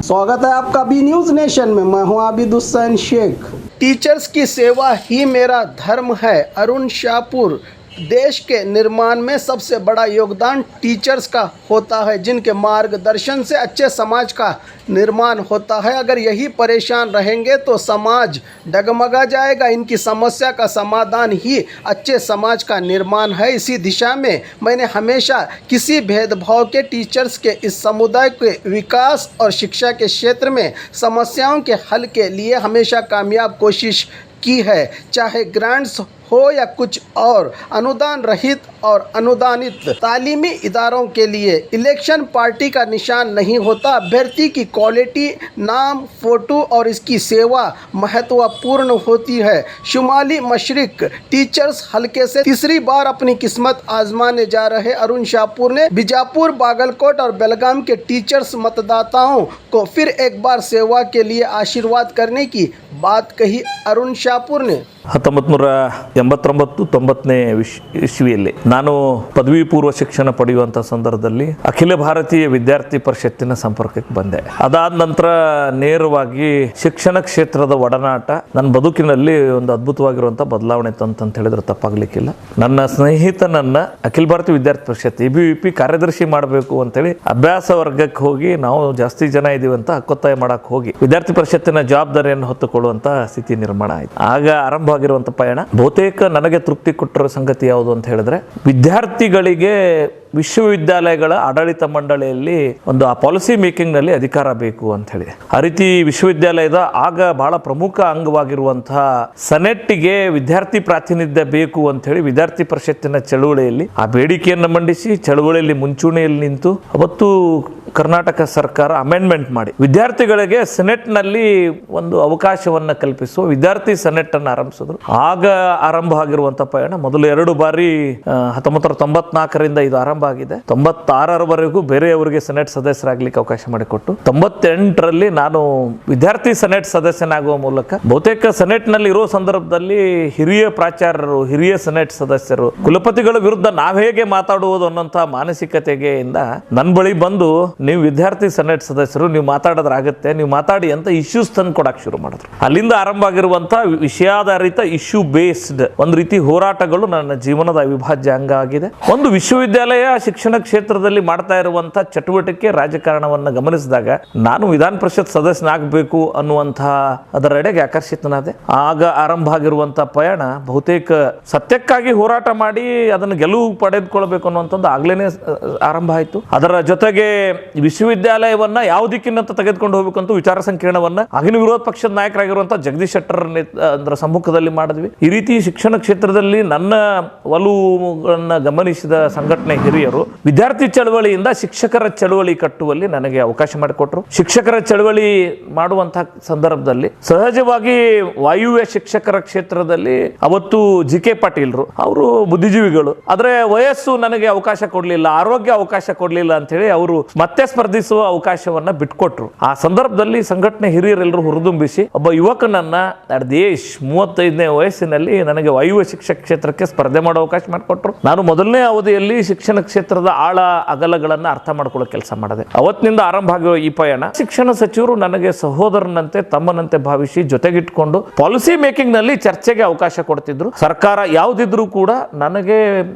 स्वागत है आपका बी न्यूज नेशन में। मैं हूं आबिद हुसैन शेख। टीचर्स की सेवा ही मेरा धर्म है। अरुण शाहपुर। देश के निर्माण में सबसे बड़ा योगदान टीचर्स का होता है, जिनके मार्गदर्शन से अच्छे समाज का निर्माण होता है। अगर यही परेशान रहेंगे तो समाज डगमगा जाएगा। इनकी समस्या का समाधान ही अच्छे समाज का निर्माण है। इसी दिशा में मैंने हमेशा किसी भेदभाव के टीचर्स के इस समुदाय के विकास और शिक्षा के क्षेत्र में समस्याओं के हल के लिए हमेशा कामयाब कोशिश की है। चाहे ग्रांट्स हो या कुछ और, अनुदान रहित और अनुदानित तालीमी इदारों के लिए इलेक्शन पार्टी का निशान नहीं होता। अभ्यर्थी की क्वालिटी, नाम, फोटो और इसकी सेवा महत्वपूर्ण होती है। शुमाली मशरिक टीचर्स हलके से तीसरी बार अपनी किस्मत आजमाने जा रहे अरुण शाहपुर ने बीजापुर, बागलकोट और बेलगाम के टीचर्स मतदाताओं को फिर एक बार सेवा के लिए आशीर्वाद करने की बात कही। अरुण शाहपुर ने 1989-90ನೇ ಇಸ್ವಿಯಲ್ಲಿ ನಾನು ಪದವಿ ಪೂರ್ವ ಶಿಕ್ಷಣ ಪಡೆಯುವಂಥ ಸಂದರ್ಭದಲ್ಲಿ ಅಖಿಲ ಭಾರತೀಯ ವಿದ್ಯಾರ್ಥಿ ಪರಿಷತ್ತಿನ ಸಂಪರ್ಕಕ್ಕೆ ಬಂದೆ. ಅದಾದ ನಂತರ ನೇರವಾಗಿ ಶಿಕ್ಷಣ ಕ್ಷೇತ್ರದ ಒಡನಾಟ ನನ್ನ ಬದುಕಿನಲ್ಲಿ ಒಂದು ಅದ್ಭುತವಾಗಿರುವಂಥ ಬದಲಾವಣೆ ತಂತಂತ ಹೇಳಿದ್ರೆ ತಪ್ಪಾಗಲಿಕ್ಕಿಲ್ಲ. ನನ್ನ ಸ್ನೇಹಿತನನ್ನ ಅಖಿಲ ಭಾರತೀಯ ವಿದ್ಯಾರ್ಥಿ ಪರಿಷತ್ ABVP ಕಾರ್ಯದರ್ಶಿ ಮಾಡಬೇಕು ಅಂತೇಳಿ ಅಭ್ಯಾಸ ವರ್ಗಕ್ಕೆ ಹೋಗಿ ನಾವು ಜಾಸ್ತಿ ಜನ ಇದೀವಿ ಅಂತ ಹಕ್ಕೊತ್ತಾಯ ಮಾಡಕ್ಕೆ ಹೋಗಿ ವಿದ್ಯಾರ್ಥಿ ಪರಿಷತ್ತಿನ ಜವಾಬ್ದಾರಿಯನ್ನು ಹೊತ್ತುಕೊಳ್ಳುವಂಥ ಸ್ಥಿತಿ ನಿರ್ಮಾಣ ಆಯಿತು. ಆಗ ಆರಂಭವಾಗಿರುವಂಥ ಪಯಣ ಬಹುತೇಕ ನನಗೆ ತೃಪ್ತಿ ಕೊಟ್ಟಿರೋ ಸಂಗತಿ ಯಾವುದು ಅಂತ ಹೇಳಿದ್ರೆ, ವಿದ್ಯಾರ್ಥಿಗಳಿಗೆ ವಿಶ್ವವಿದ್ಯಾಲಯಗಳ ಆಡಳಿತ ಮಂಡಳಿಯಲ್ಲಿ ಒಂದು ಆ ಪಾಲಿಸಿ ಮೇಕಿಂಗ್ ನಲ್ಲಿ ಅಧಿಕಾರ ಬೇಕು ಅಂತ ಹೇಳಿ ಆ ರೀತಿ ವಿಶ್ವವಿದ್ಯಾಲಯದ ಆಗ ಬಹಳ ಪ್ರಮುಖ ಅಂಗವಾಗಿರುವಂತಹ ಸೆನೆಟ್ಗೆ ವಿದ್ಯಾರ್ಥಿ ಪ್ರಾತಿನಿಧ್ಯ ಬೇಕು ಅಂತ ಹೇಳಿ ವಿದ್ಯಾರ್ಥಿ ಪರಿಷತ್ತಿನ ಚಳುವಳಿಯಲ್ಲಿ ಆ ಬೇಡಿಕೆಯನ್ನು ಮಂಡಿಸಿ ಚಳುವಳಿಯಲ್ಲಿ ಮುಂಚೂಣಿಯಲ್ಲಿ ನಿಂತು ಅವತ್ತು ಕರ್ನಾಟಕ ಸರ್ಕಾರ ಅಮೆಂಡ್ಮೆಂಟ್ ಮಾಡಿ ವಿದ್ಯಾರ್ಥಿಗಳಿಗೆ ಸೆನೆಟ್ ನಲ್ಲಿ ಒಂದು ಅವಕಾಶವನ್ನು ಕಲ್ಪಿಸುವ ವಿದ್ಯಾರ್ಥಿ ಸೆನೆಟ್ ಅನ್ನು ಆರಂಭಿಸಿದ್ರು. ಆಗ ಆರಂಭ ಆಗಿರುವಂತಹ ಪಯಣ ಮೊದಲು 2 ಬಾರಿ 1994ರಿಂದ ಇದು ಆರಂಭ ಆಗಿದೆ. 96ರವರೆಗೂ ಬೇರೆಯವರಿಗೆ ಸೆನೆಟ್ ಸದಸ್ಯರಾಗ್ಲಿಕ್ಕೆ ಅವಕಾಶ ಮಾಡಿಕೊಟ್ಟು 98ರಲ್ಲಿ ನಾನು ವಿದ್ಯಾರ್ಥಿ ಸೆನೆಟ್ ಸದಸ್ಯನಾಗುವ ಮೂಲಕ ಬಹುತೇಕ ಸೆನೆಟ್ ನಲ್ಲಿ ಇರೋ ಸಂದರ್ಭದಲ್ಲಿ ಹಿರಿಯ ಪ್ರಾಚಾರ್ಯರು, ಹಿರಿಯ ಸೆನೆಟ್ ಸದಸ್ಯರು, ಕುಲಪತಿಗಳ ವಿರುದ್ಧ ನಾವ್ ಹೇಗೆ ಮಾತಾಡುವುದು ಅನ್ನೋಂತಹ ಮಾನಸಿಕತೆಗೆ ಇಂದ ನನ್ನ ಬಳಿ ಬಂದು, ನೀವು ವಿದ್ಯಾರ್ಥಿ ಸೆನೆಟ್ ಸದಸ್ಯರು, ನೀವು ಮಾತಾಡೋದ್ರಾಗತ್ತೆ, ನೀವು ಮಾತಾಡಿ ಅಂತ ಇಶ್ಯೂಸ್ ತಂದು ಕೊಡಕ್ಕೆ ಶುರು ಮಾಡಿದ್ರು. ಅಲ್ಲಿಂದ ಆರಂಭ ಆಗಿರುವಂತಹ ವಿಷಯಾಧಾರಿತ ಇಶ್ಯೂ ಬೇಸ್ಡ್ ಒಂದು ರೀತಿ ಹೋರಾಟಗಳು ನನ್ನ ಜೀವನದ ಅವಿಭಾಜ್ಯ ಅಂಗ ಆಗಿದೆ. ಒಂದು ವಿಶ್ವವಿದ್ಯಾಲಯ ಶಿಕ್ಷಣ ಕ್ಷೇತ್ರದಲ್ಲಿ ಮಾಡ್ತಾ ಇರುವಂತಹ ಚಟುವಟಿಕೆ ರಾಜಕಾರಣವನ್ನು ಗಮನಿಸಿದಾಗ ನಾನು ವಿಧಾನ ಪರಿಷತ್ ಸದಸ್ಯನಾಗಬೇಕು ಅನ್ನುವಂತಹ ಅದರೆಡೆಗೆ ಆಕರ್ಷಿತನಾದೆ. ಆಗ ಆರಂಭ ಆಗಿರುವಂತಹ ಪಯಣ ಬಹುತೇಕ ಸತ್ಯಕ್ಕಾಗಿ ಹೋರಾಟ ಮಾಡಿ ಅದನ್ನು ಗೆಲುವು ಪಡೆದುಕೊಳ್ಬೇಕು ಅನ್ನುವಂಥದ್ದು ಆಗ್ಲೇನೆ ಆರಂಭ ಆಯಿತು. ಅದರ ಜೊತೆಗೆ ವಿಶ್ವವಿದ್ಯಾಲಯವನ್ನ ಯಾವ ದಿಕ್ಕಿನಂತ ತೆಗೆದುಕೊಂಡು ಹೋಗ್ಬೇಕು ಅಂತ ವಿಚಾರ ಸಂಕಿರಣವನ್ನ ಆಗಿನ ವಿರೋಧ ಪಕ್ಷದ ನಾಯಕರಾಗಿರುವಂತಹ ಜಗದೀಶ್ ಶೆಟ್ಟರ್ ಅದರ ಸಮ್ಮುಖದಲ್ಲಿ ಮಾಡಿದ್ವಿ. ಈ ರೀತಿ ಶಿಕ್ಷಣ ಕ್ಷೇತ್ರದಲ್ಲಿ ನನ್ನ ಒಲವುಗಳನ್ನ ಗಮನಿಸಿದ ಸಂಘಟನೆ ಹಿರಿಯರು ವಿದ್ಯಾರ್ಥಿ ಚಳವಳಿಯಿಂದ ಶಿಕ್ಷಕರ ಚಳವಳಿ ಕಟ್ಟುವಲ್ಲಿ ನನಗೆ ಅವಕಾಶ ಮಾಡಿಕೊಟ್ರು. ಶಿಕ್ಷಕರ ಚಳವಳಿ ಮಾಡುವಂತಹ ಸಂದರ್ಭದಲ್ಲಿ ಸಹಜವಾಗಿ ವಾಯುವ್ಯ ಶಿಕ್ಷಕರ ಕ್ಷೇತ್ರದಲ್ಲಿ ಅವತ್ತು GK ಪಾಟೀಲ್ರು, ಅವರು ಬುದ್ಧಿಜೀವಿಗಳು, ಆದ್ರೆ ವಯಸ್ಸು ನನಗೆ ಅವಕಾಶ ಕೊಡ್ಲಿಲ್ಲ, ಆರೋಗ್ಯ ಅವಕಾಶ ಕೊಡ್ಲಿಲ್ಲ ಅಂತ ಹೇಳಿ ಅವರು ಮತ್ತೆ ಸ್ಪರ್ಧಿಸುವ ಅವಕಾಶವನ್ನ ಬಿಟ್ಕೊಟ್ರು. ಆ ಸಂದರ್ಭದಲ್ಲಿ ಸಂಘಟನೆ ಹಿರಿಯರೆಲ್ಲರೂ ಹುರಿದುಂಬಿಸಿ ಒಬ್ಬ ಯುವಕನನ್ನ ದೇಶ್ 35ನೇ ವಯಸ್ಸಿನಲ್ಲಿ ನನಗೆ ವಾಯುವ್ಯ ಶಿಕ್ಷಕ ಕ್ಷೇತ್ರಕ್ಕೆ ಸ್ಪರ್ಧೆ ಮಾಡೋ ಅವಕಾಶ ಮಾಡಿಕೊಟ್ರು. ನಾನು ಮೊದಲನೇ ಅವಧಿಯಲ್ಲಿ ಶಿಕ್ಷಣ ಕ್ಷೇತ್ರದ ಆಳ ಅಗಲಗಳನ್ನ ಅರ್ಥ ಮಾಡ್ಕೊಳ್ಳೋ ಕೆಲಸ ಮಾಡಿದೆ. ಅವತ್ತಿನಿಂದ ಆರಂಭ ಆಗಿರೋ ಈ ಪಯಣ ಶಿಕ್ಷಣ ಸಚಿವರು ನನಗೆ ಸಹೋದರನಂತೆ, ತಮ್ಮನಂತೆ ಭಾವಿಸಿ ಜೊತೆಗಿಟ್ಕೊಂಡು ಪಾಲಿಸಿ ಮೇಕಿಂಗ್ ನಲ್ಲಿ ಚರ್ಚೆಗೆ ಅವಕಾಶ ಕೊಡ್ತಿದ್ರು. ಸರ್ಕಾರ ಯಾವುದಿದ್ರೂ ಕೂಡ ನನಗೆ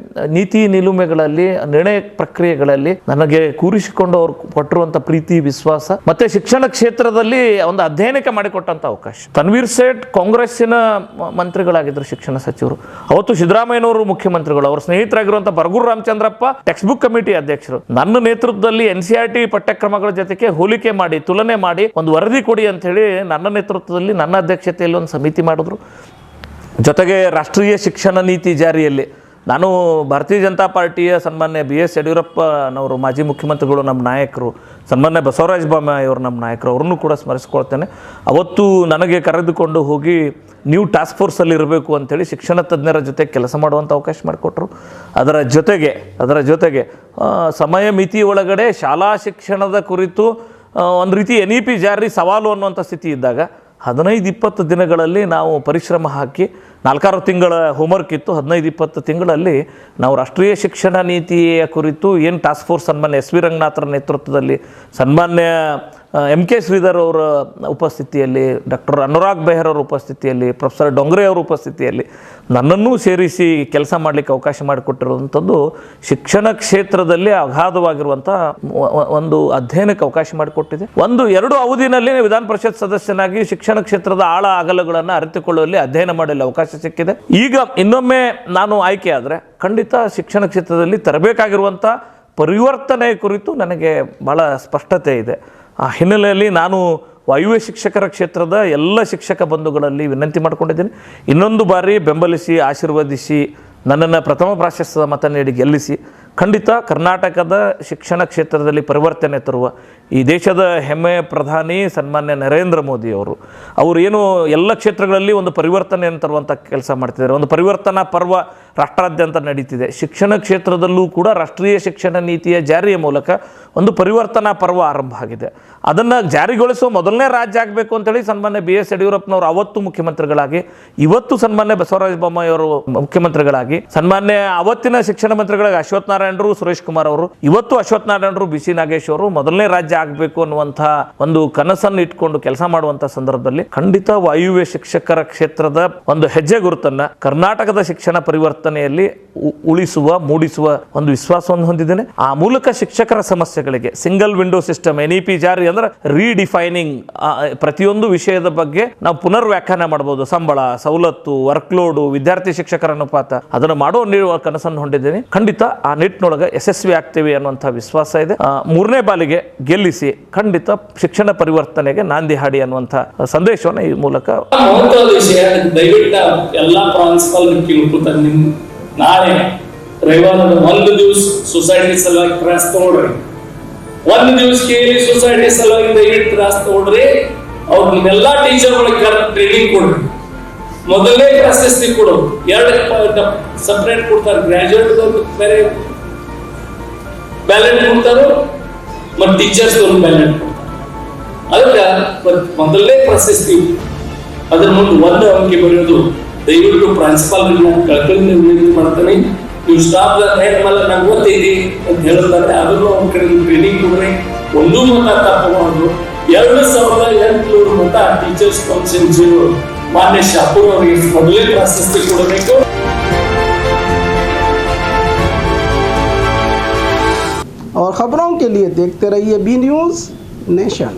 ನೀತಿ ನಿಲುಮೆಗಳಲ್ಲಿ, ನಿರ್ಣಯ ಪ್ರಕ್ರಿಯೆಗಳಲ್ಲಿ ನನಗೆ ಕೂರಿಸಿಕೊಂಡು ಅವರು ಕೊಟ್ಟಿರುವಂತ ಪ್ರೀತಿ, ವಿಶ್ವಾಸ ಮತ್ತೆ ಶಿಕ್ಷಣ ಕ್ಷೇತ್ರದಲ್ಲಿ ಒಂದು ಅಧ್ಯಯನಕ್ಕೆ ಮಾಡಿಕೊಟ್ಟಂತ ಅವಕಾಶ. ತನ್ವೀರ್ ಸೇಠ್ ಕಾಂಗ್ರೆಸ್ಸಿನ ಮಂತ್ರಿಗಳಾಗಿದ್ದರು, ಶಿಕ್ಷಣ ಸಚಿವರು. ಅವತ್ತು ಸಿದ್ದರಾಮಯ್ಯನವರು ಮುಖ್ಯಮಂತ್ರಿಗಳು, ಅವರ ಸ್ನೇಹಿತರಾಗಿರುವಂತಹ Baraguru Ramachandrappa text book committee ಅಧ್ಯಕ್ಷರು. ನನ್ನ ನೇತೃತ್ವದಲ್ಲಿ NCERT ಪಠ್ಯಕ್ರಮಗಳ ಜೊತೆಗೆ ಹೋಲಿಕೆ ಮಾಡಿ, ತುಲನೆ ಮಾಡಿ ಒಂದು ವರದಿ ಕೊಡಿ ಅಂತ ಹೇಳಿ ನನ್ನ ನೇತೃತ್ವದಲ್ಲಿ, ನನ್ನ ಅಧ್ಯಕ್ಷತೆಯಲ್ಲಿ ಒಂದು ಸಮಿತಿ ಮಾಡಿದ್ರು. ಜೊತೆಗೆ ರಾಷ್ಟ್ರೀಯ ಶಿಕ್ಷಣ ನೀತಿ ಜಾರಿಯಲ್ಲಿ ನಾನು ಭಾರತೀಯ ಜನತಾ ಪಾರ್ಟಿಯ ಸನ್ಮಾನ್ಯ BS ಯಡಿಯೂರಪ್ಪನವರು ಮಾಜಿ ಮುಖ್ಯಮಂತ್ರಿಗಳು, ನಮ್ಮ ನಾಯಕರು, ಸನ್ಮಾನ್ಯ ಬಸವರಾಜ ಬೊಮ್ಮಾಯಿ ಅವರು ನಮ್ಮ ನಾಯಕರು, ಅವರನ್ನು ಕೂಡ ಸ್ಮರಿಸ್ಕೊಳ್ತೇನೆ. ಅವತ್ತು ನನಗೆ ಕರೆದುಕೊಂಡು ಹೋಗಿ ನೀವು ಟಾಸ್ಕ್ ಫೋರ್ಸಲ್ಲಿ ಇರಬೇಕು ಅಂತೇಳಿ ಶಿಕ್ಷಣ ತಜ್ಞರ ಜೊತೆ ಕೆಲಸ ಮಾಡುವಂಥ ಅವಕಾಶ ಮಾಡಿಕೊಟ್ರು. ಅದರ ಜೊತೆಗೆ ಸಮಯ ಮಿತಿ ಒಳಗಡೆ ಶಾಲಾ ಶಿಕ್ಷಣದ ಕುರಿತು ಒಂದು ರೀತಿ NEP ಜಾರಿ ಸವಾಲು ಅನ್ನುವಂಥ ಸ್ಥಿತಿ ಇದ್ದಾಗ 15-20 ದಿನಗಳಲ್ಲಿ ನಾವು ಪರಿಶ್ರಮ ಹಾಕಿ 4-6 ತಿಂಗಳ ಹೋಮ್ವರ್ಕ್ ಇತ್ತು. 15-20 ತಿಂಗಳಲ್ಲಿ ನಾವು ರಾಷ್ಟ್ರೀಯ ಶಿಕ್ಷಣ ನೀತಿಯ ಕುರಿತು ಏನು ಟಾಸ್ಕ್ ಫೋರ್ಸ್ ಸನ್ಮಾನ್ಯ ಎಸ್ ವಿ ರಂಗನಾಥರ ನೇತೃತ್ವದಲ್ಲಿ, ಸನ್ಮಾನ್ಯ MK ಶ್ರೀಧರ್ ಅವರ ಉಪಸ್ಥಿತಿಯಲ್ಲಿ, ಡಾಕ್ಟರ್ ಅನುರಾಗ್ ಬೆಹರ್ ಅವರ ಉಪಸ್ಥಿತಿಯಲ್ಲಿ, ಪ್ರೊಫೆಸರ್ ಡೊಂಗ್ರೆ ಅವರ ಉಪಸ್ಥಿತಿಯಲ್ಲಿ ನನ್ನನ್ನೂ ಸೇರಿಸಿ ಕೆಲಸ ಮಾಡಲಿಕ್ಕೆ ಅವಕಾಶ ಮಾಡಿಕೊಟ್ಟಿರುವಂಥದ್ದು ಶಿಕ್ಷಣ ಕ್ಷೇತ್ರದಲ್ಲಿ ಅಗಾಧವಾಗಿರುವಂಥ ಒಂದು ಅಧ್ಯಯನಕ್ಕೆ ಅವಕಾಶ ಮಾಡಿಕೊಟ್ಟಿದೆ. 1-2 ಅವಧಿನಲ್ಲಿ ವಿಧಾನ ಪರಿಷತ್ ಸದಸ್ಯನಾಗಿ ಶಿಕ್ಷಣ ಕ್ಷೇತ್ರದ ಆಳ ಅಗಲಗಳನ್ನು ಅರಿತುಕೊಳ್ಳುವಲ್ಲಿ ಅಧ್ಯಯನ ಮಾಡಲು ಅವಕಾಶ ಸಿಕ್ಕಿದೆ. ಈಗ ಇನ್ನೊಮ್ಮೆ ನಾನು ಆಯ್ಕೆ ಆದರೆ ಖಂಡಿತ ಶಿಕ್ಷಣ ಕ್ಷೇತ್ರದಲ್ಲಿ ತರಬೇಕಾಗಿರುವಂಥ ಪರಿವರ್ತನೆ ಕುರಿತು ನನಗೆ ಭಾಳ ಸ್ಪಷ್ಟತೆ ಇದೆ. ಆ ಹಿನ್ನೆಲೆಯಲ್ಲಿ ನಾನು ವಾಯುವ್ಯ ಶಿಕ್ಷಕರ ಕ್ಷೇತ್ರದ ಎಲ್ಲ ಶಿಕ್ಷಕ ಬಂಧುಗಳಲ್ಲಿ ವಿನಂತಿ ಮಾಡಿಕೊಂಡಿದ್ದೀನಿ, ಇನ್ನೊಂದು ಬಾರಿ ಬೆಂಬಲಿಸಿ, ಆಶೀರ್ವದಿಸಿ, ನನ್ನನ್ನು ಪ್ರಥಮ ಪ್ರಾಶಸ್ತ್ಯದ ಮತ ನೀಡಿ ಗೆಲ್ಲಿಸಿ ಖಂಡಿತ ಕರ್ನಾಟಕದ ಶಿಕ್ಷಣ ಕ್ಷೇತ್ರದಲ್ಲಿ ಪರಿವರ್ತನೆ ತರುವ ಈ ದೇಶದ ಹೆಮ್ಮೆಯ ಪ್ರಧಾನಿ ಸನ್ಮಾನ್ಯ ನರೇಂದ್ರ ಮೋದಿ ಅವರು ಏನು ಎಲ್ಲ ಕ್ಷೇತ್ರಗಳಲ್ಲಿ ಒಂದು ಪರಿವರ್ತನೆಯನ್ನು ತರುವಂಥ ಕೆಲಸ ಮಾಡ್ತಿದ್ದಾರೆ. ಒಂದು ಪರಿವರ್ತನಾ ಪರ್ವ ರಾಷ್ಟ್ರಾದ್ಯಂತ ನಡೀತಿದೆ. ಶಿಕ್ಷಣ ಕ್ಷೇತ್ರದಲ್ಲೂ ಕೂಡ ರಾಷ್ಟ್ರೀಯ ಶಿಕ್ಷಣ ನೀತಿಯ ಜಾರಿಯ ಮೂಲಕ ಒಂದು ಪರಿವರ್ತನಾ ಪರ್ವ ಆರಂಭ ಆಗಿದೆ. ಅದನ್ನು ಜಾರಿಗೊಳಿಸುವ ಮೊದಲನೇ ರಾಜ್ಯ ಆಗಬೇಕು ಅಂತೇಳಿ ಸನ್ಮಾನ್ಯ BS ಯಡಿಯೂರಪ್ಪನವರು ಅವತ್ತು ಮುಖ್ಯಮಂತ್ರಿಗಳಾಗಿ, ಇವತ್ತು ಸನ್ಮಾನ್ಯ ಬಸವರಾಜ ಬೊಮ್ಮಾಯಿಯವರು ಮುಖ್ಯಮಂತ್ರಿಗಳಾಗಿ, ಸನ್ಮಾನ್ಯ ಅವತ್ತಿನ ಶಿಕ್ಷಣ ಮಂತ್ರಿಗಳಾಗಿ ಅಶ್ವಥ್ ನಾರಾಯಣರು, ಸುರೇಶ್ ಕುಮಾರ್ ಅವರು, ಇವತ್ತು ಅಶ್ವಥ್ ನಾರಾಯಣರು, BC ನಾಗೇಶ್ ಅವರು ಮೊದಲನೇ ರಾಜ್ಯ ಆಗಬೇಕು ಅನ್ನುವಂಥ ಒಂದು ಕನಸನ್ನು ಇಟ್ಕೊಂಡು ಕೆಲಸ ಮಾಡುವಂಥ ಸಂದರ್ಭದಲ್ಲಿ ಖಂಡಿತ ವಾಯುವ್ಯ ಶಿಕ್ಷಕರ ಕ್ಷೇತ್ರದ ಒಂದು ಹೆಜ್ಜೆ ಗುರುತನ್ನು ಕರ್ನಾಟಕದ ಶಿಕ್ಷಣ ಪರಿವರ್ತನೆಯಲ್ಲಿ ಉಳಿಸುವ, ಮೂಡಿಸುವ ಒಂದು ವಿಶ್ವಾಸವನ್ನು ಹೊಂದಿದ್ದೇನೆ. ಆ ಮೂಲಕ ಶಿಕ್ಷಕರ ಸಮಸ್ಯೆಗಳಿಗೆ ಸಿಂಗಲ್ ವಿಂಡೋ ಸಿಸ್ಟಮ್, NEP ಜಾರಿ ಅಂದ್ರೆ ರೀಡಿಫೈನಿಂಗ್, ಪ್ರತಿಯೊಂದು ವಿಷಯದ ಬಗ್ಗೆ ನಾವು ಪುನರ್ ವ್ಯಾಖ್ಯಾನ ಮಾಡಬಹುದು. ಸಂಬಳ, ಸವಲತ್ತು, ವರ್ಕ್ಲೋಡು, ವಿದ್ಯಾರ್ಥಿ ಶಿಕ್ಷಕರ ಅನುಪಾತ ಅದನ್ನು ಮಾಡುವ ಕನಸನ್ನು ಹೊಂದಿದ್ದೇನೆ. ಖಂಡಿತ ಆ ನಿಟ್ಟಿನೊಳಗೆ ಯಶಸ್ವಿ ಆಗ್ತೇವೆ ಅನ್ನುವಂಥ ವಿಶ್ವಾಸ ಇದೆ. 3ನೇ ಬಾಲಿಗೆ ಗೆಲ್ಲಿಸಿ ಖಂಡಿತ ಶಿಕ್ಷಣ ಪರಿವರ್ತನೆಗೆ ನಾಂದಿ ಹಾಡಿ ಅನ್ನುವಂಥ ಸಂದೇಶವನ್ನು ಈ ಮೂಲಕ ಮಹತ್ವದ ವಿಷಯ. ದಯವಿಟ್ಟು ಎಲ್ಲಾ ಪ್ರಾನ್ಸಿಪಲ್ ಕೇಳ್ಕೊತಾರೆ, ನಿಮ್ ನಾಳೆ ರವಿವಾರದ 1 ದಿವಸ ಸೊಸೈಟಿ ಸಲುವಾಗಿ ತ್ರಾಸ ತಗೊಳ್ರಿ. 1 ದಿವಸ ಕೇಳಿ ಸೊಸೈಟಿ ಸಲುವಾಗಿ ದಯವಿಟ್ಟು ತ್ರಾಸ ತಗೊಳ್ರಿ. ಅವ್ರು ನಿಮ್ಮೆಲ್ಲಾ ಟೀಚರ್ಗಳಿಗೆ ಟ್ರೈನಿಂಗ್ ಕೊಡ್ರಿ. ಮೊದಲನೇ ಪ್ರಶಸ್ತಿ ಕೊಡು, 2 ಸಪರೇಟ್ ಕೊಡ್ತಾರೆ. ಗ್ರಾಜುಯೇಟ್ ಬೇರೆ ಬ್ಯಾಲೆಟ್ ಕೊಡ್ತಾರೆ ಮತ್ತು ಟೀಚರ್ಸ್ ಒಂದು ಬ್ಯಾಲೆಟ್ ಕೊಡ್ತಾರೆ. ಅದಕ್ಕೆ ಮೊದಲನೇ ಪ್ರಶಸ್ತಿ ಅದ್ರ ಮುಂದೆ 1 ಅಂಕಿ ಬರೆಯೋದು ದಯವಿಟ್ಟು ಪ್ರಿನ್ಸಿಪಾಲ್ ಕಳ್ಕೊಂಡು ವಿನಂತಿ ಮಾಡ್ತಾನೆ. ನೀವು ಸ್ಟಾಫ್ ನಂಗೆ ಗೊತ್ತೈತಿ ಅಂತ ಹೇಳ್ತಾರೆ, ಅದನ್ನು ಒಂದ್ ಕಡೆ ಟ್ರೈನಿಂಗ್ ಕೊಡ್ರಿ. 1 ಮತ ತಪ್ಪಬಾರ್ದು. 2800 ಮತ ಟೀಚರ್ಸ್ ಕೌನ್ಸಿಲ್ ಮಾನ್ಯ ಶಾಪುರ್ ಅವರಿಗೆ ಮೊದಲೇ ಪ್ರಶಸ್ತಿ ಕೊಡಬೇಕು. और खबरों के लिए देखते रहिए B News नेशन।